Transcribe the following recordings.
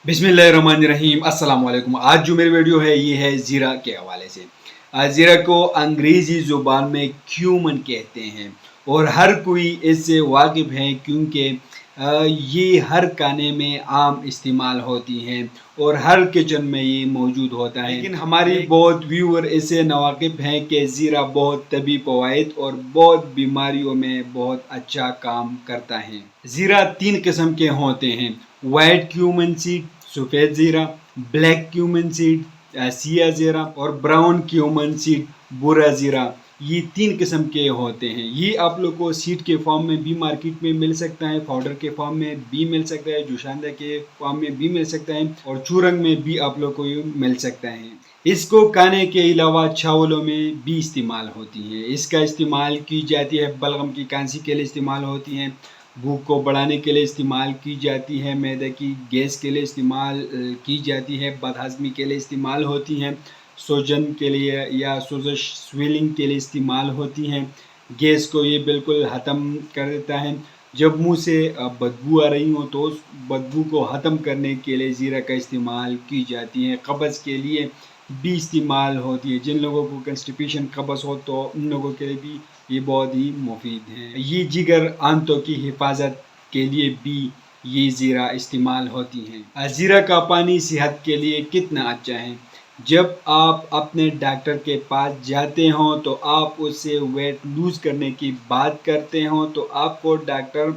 बिस्मिल्लाहिर्रहमानिर्रहीम अस्सलाम वालेकुम। आज जो मेरी वीडियो है ये है ज़ीरा के हवाले से। ज़ीरा को अंग्रेज़ी ज़ुबान में क्यूमन कहते हैं और हर कोई इससे वाकिफ़ है क्योंकि ये हर खाने में आम इस्तेमाल होती हैं और हर किचन में ये मौजूद होता है। लेकिन हमारी बहुत व्यूअर इससे नावाकिफ़ हैं कि ज़ीरा बहुत तबी फ़वाइद और बहुत बीमारियों में बहुत अच्छा काम करता है। ज़ीरा 3 किस्म के होते हैं, वाइट क्यूमन सीड सफ़ेद ज़ीरा, ब्लैक क्यूमन सीड सिया ज़ीरा और ब्राउन क्यूमन सीड भूरा ज़ीरा। ये 3 किस्म के होते हैं। ये आप लोग को सीड के फॉर्म में भी मार्केट में मिल सकता है, पाउडर के फॉर्म में भी मिल सकता है, जोशांदा के फॉर्म में भी मिल सकता है और चूरंग में भी आप लोग को ये मिल सकता है। इसको खाने के अलावा चावलों में भी इस्तेमाल होती है। इसका इस्तेमाल की जाती है, बलगम की खांसी के लिए इस्तेमाल होती हैं, भूख को बढ़ाने के लिए इस्तेमाल की जाती है, मैदे की गैस के लिए इस्तेमाल की जाती है, बदहज़मी के लिए इस्तेमाल होती हैं, सूजन के लिए या सोज़श स्वेलिंग के लिए इस्तेमाल होती हैं। गैस को ये बिल्कुल ख़त्म कर देता है। जब मुंह से बदबू आ रही हो तो उस बदबू को ख़त्म करने के लिए ज़ीरा का इस्तेमाल की जाती है। कब्ज़ के लिए भी इस्तेमाल होती है। जिन लोगों को कंस्टिपेशन कब्ज़ हो तो उन लोगों के लिए भी ये बहुत ही मुफीद है। ये जिगर आंतों की हिफाजत के लिए भी ये ज़ीरा इस्तेमाल होती हैं। ज़ीरा का पानी सेहत के लिए कितना अच्छा है। जब आप अपने डॉक्टर के पास जाते हो तो आप उससे वेट लूज़ करने की बात करते हो तो आपको डॉक्टर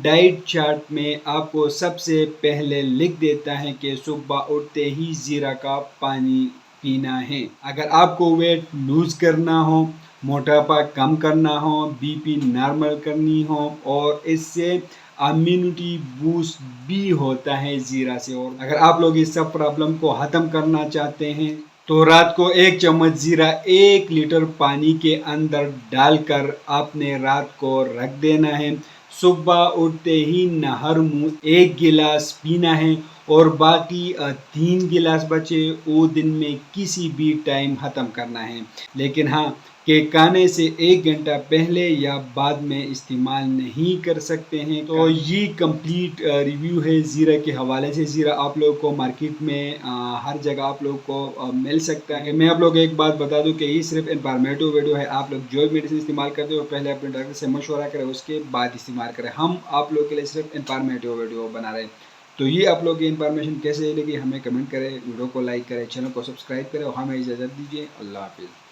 डाइट चार्ट में आपको सबसे पहले लिख देता है कि सुबह उठते ही ज़ीरा का पानी पीना है। अगर आपको वेट लूज़ करना हो, मोटापा कम करना हो, बीपी नॉर्मल करनी हो और इससे इम्यूनिटी बूस्ट भी होता है ज़ीरा से। और अगर आप लोग इस सब प्रॉब्लम को ख़त्म करना चाहते हैं तो रात को 1 चम्मच ज़ीरा 1 लीटर पानी के अंदर डालकर आपने रात को रख देना है। सुबह उठते ही नहर मुँह 1 गिलास पीना है और बाकी 3 गिलास बचे वो दिन में किसी भी टाइम ख़त्म करना है। लेकिन हाँ कि खाने से 1 घंटा पहले या बाद में इस्तेमाल नहीं कर सकते हैं। तो ये कंप्लीट रिव्यू है ज़ीरा के हवाले से। ज़ीरा आप लोग को मार्केट में हर जगह आप लोग को मिल सकता है। मैं आप लोग एक बात बता दूं कि ये सिर्फ इन्फॉर्मेटिव वीडियो है। आप लोग जो मेडिसिन इस्तेमाल करते हो पहले अपने डॉक्टर से मशवरा करें, उसके बाद इस्तेमाल करें। हम आप लोग के लिए सिर्फ इन्फॉर्मेटिव वीडियो बना रहे हैं। तो ये आप लोग की इन्फॉर्मेशन कैसे लगी हमें कमेंट करें, वीडियो को लाइक करें, चैनल को सब्सक्राइब करें और हमें इजाज़त दीजिए। अल्लाह हाफिज़।